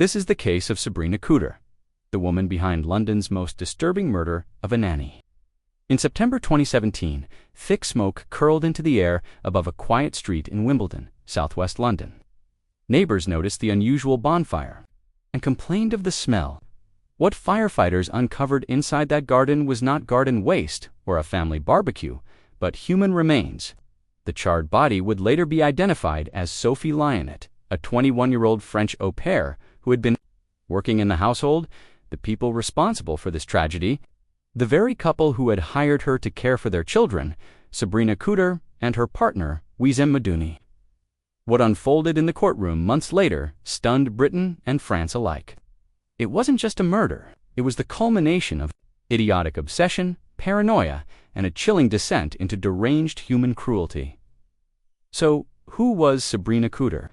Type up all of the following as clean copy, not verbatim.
This is the case of Sabrina Cooder, the woman behind London's most disturbing murder of a nanny. In September 2017, thick smoke curled into the air above a quiet street in Wimbledon, southwest London. Neighbors noticed the unusual bonfire and complained of the smell. What firefighters uncovered inside that garden was not garden waste or a family barbecue, but human remains. The charred body would later be identified as Sophie Lionnet, a 21-year-old French au pair who had been working in the household. The people responsible for this tragedy, the very couple who had hired her to care for their children, Sabrina Cooder and her partner, Wissem Medouni. What unfolded in the courtroom months later stunned Britain and France alike. It wasn't just a murder, it was the culmination of idiotic obsession, paranoia, and a chilling descent into deranged human cruelty. So, who was Sabrina Cooder?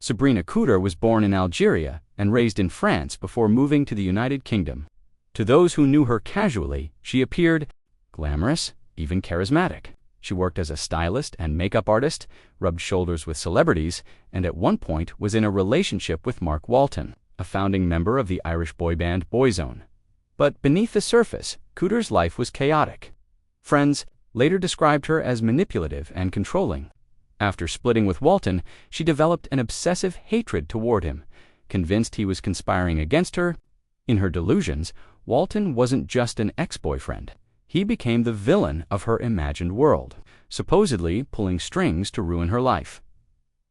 Sabrina Cooder was born in Algeria and raised in France before moving to the United Kingdom. To those who knew her casually, she appeared glamorous, even charismatic. She worked as a stylist and makeup artist, rubbed shoulders with celebrities, and at one point was in a relationship with Mark Walton, a founding member of the Irish boy band Boyzone. But beneath the surface, Cooder's life was chaotic. Friends later described her as manipulative and controlling. After splitting with Walton, she developed an obsessive hatred toward him, convinced he was conspiring against her. In her delusions, Walton wasn't just an ex-boyfriend. He became the villain of her imagined world, supposedly pulling strings to ruin her life.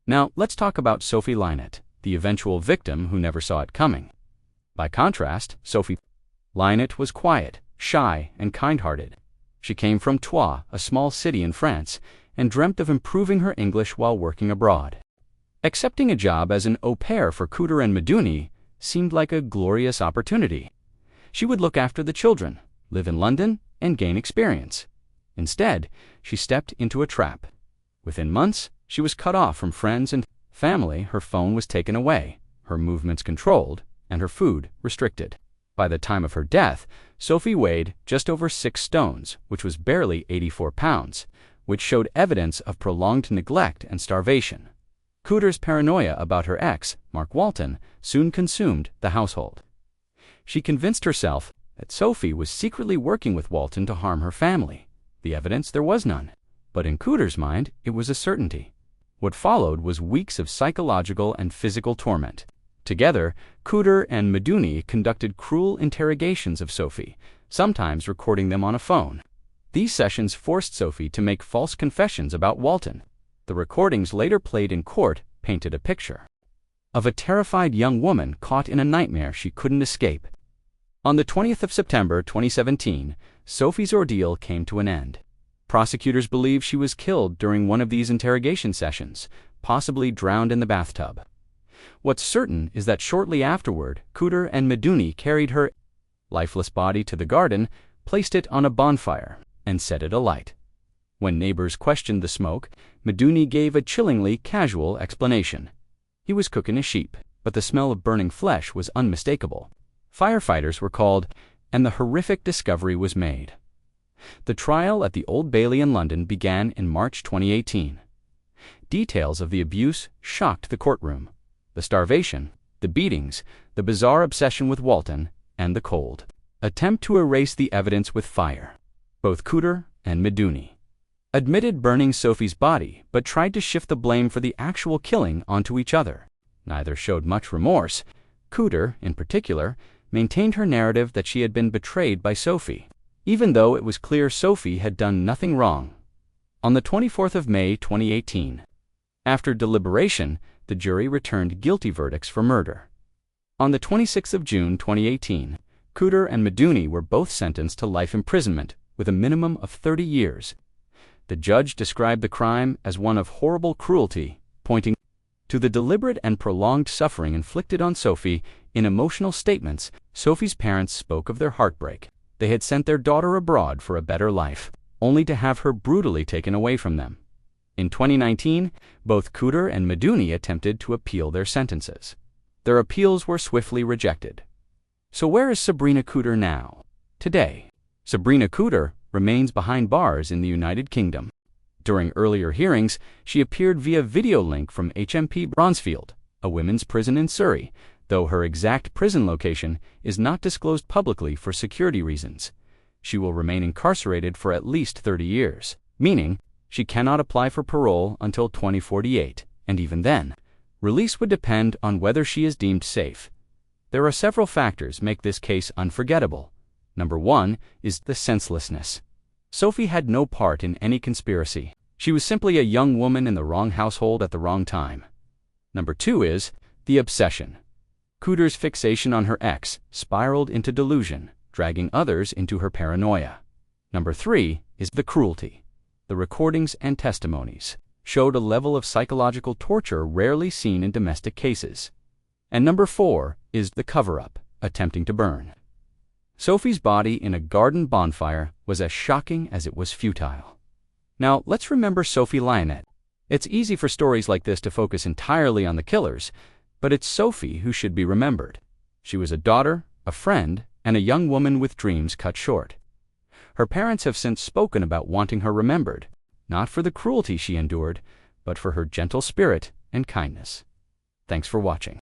Now, let's talk about Sophie Lionnet, the eventual victim who never saw it coming. By contrast, Sophie Lionnet was quiet, shy, and kind-hearted. She came from Troyes, a small city in France, and dreamt of improving her English while working abroad. Accepting a job as an au pair for Cooder and Medouni seemed like a glorious opportunity. She would look after the children, live in London, and gain experience. Instead, she stepped into a trap. Within months, she was cut off from friends and family. Her phone was taken away, her movements controlled, and her food restricted. By the time of her death, Sophie weighed just over 6 stones, which was barely 84 pounds, which showed evidence of prolonged neglect and starvation. Cooder's paranoia about her ex, Mark Walton, soon consumed the household. She convinced herself that Sophie was secretly working with Walton to harm her family. The evidence, there was none. But in Cooder's mind, it was a certainty. What followed was weeks of psychological and physical torment. Together, Cooder and Medouni conducted cruel interrogations of Sophie, sometimes recording them on a phone. These sessions forced Sophie to make false confessions about Walton. The recordings later played in court painted a picture of a terrified young woman caught in a nightmare she couldn't escape. On the 20th of September 2017, Sophie's ordeal came to an end. Prosecutors believe she was killed during one of these interrogation sessions, possibly drowned in the bathtub. What's certain is that shortly afterward, Cooder and Medouni carried her lifeless body to the garden, placed it on a bonfire, and set it alight. When neighbors questioned the smoke, Medouni gave a chillingly casual explanation. He was cooking a sheep, but the smell of burning flesh was unmistakable. Firefighters were called, and the horrific discovery was made. The trial at the Old Bailey in London began in March 2018. Details of the abuse shocked the courtroom. The starvation, the beatings, the bizarre obsession with Walton, and the cold attempt to erase the evidence with fire. Both Cooder and Medouni admitted burning Sophie's body, but tried to shift the blame for the actual killing onto each other. Neither showed much remorse. Cooder, in particular, maintained her narrative that she had been betrayed by Sophie, even though it was clear Sophie had done nothing wrong. On the 24th of May 2018, after deliberation, the jury returned guilty verdicts for murder. On the 26th of June 2018, Cooder and Medouni were both sentenced to life imprisonment with a minimum of 30 years. The judge described the crime as one of horrible cruelty, pointing to the deliberate and prolonged suffering inflicted on Sophie. In emotional statements, Sophie's parents spoke of their heartbreak. They had sent their daughter abroad for a better life, only to have her brutally taken away from them. In 2019, both Cooder and Medouni attempted to appeal their sentences. Their appeals were swiftly rejected. So where is Sabrina Cooder now? Today, Sabrina Cooder remains behind bars in the United Kingdom. During earlier hearings, she appeared via video link from HMP Bronzefield, a women's prison in Surrey, though her exact prison location is not disclosed publicly for security reasons. She will remain incarcerated for at least 30 years, meaning she cannot apply for parole until 2048, and even then, release would depend on whether she is deemed safe. There are several factors make this case unforgettable. Number 1 is the senselessness. Sophie had no part in any conspiracy. She was simply a young woman in the wrong household at the wrong time. Number 2 is the obsession. Cooder's fixation on her ex spiraled into delusion, dragging others into her paranoia. Number 3 is the cruelty. The recordings and testimonies showed a level of psychological torture rarely seen in domestic cases. And number 4 is the cover-up, attempting to burn. Sophie's body in a garden bonfire was as shocking as it was futile. Now, let's remember Sophie Lionnet. It's easy for stories like this to focus entirely on the killers, but it's Sophie who should be remembered. She was a daughter, a friend, and a young woman with dreams cut short. Her parents have since spoken about wanting her remembered, not for the cruelty she endured, but for her gentle spirit and kindness. Thanks for watching.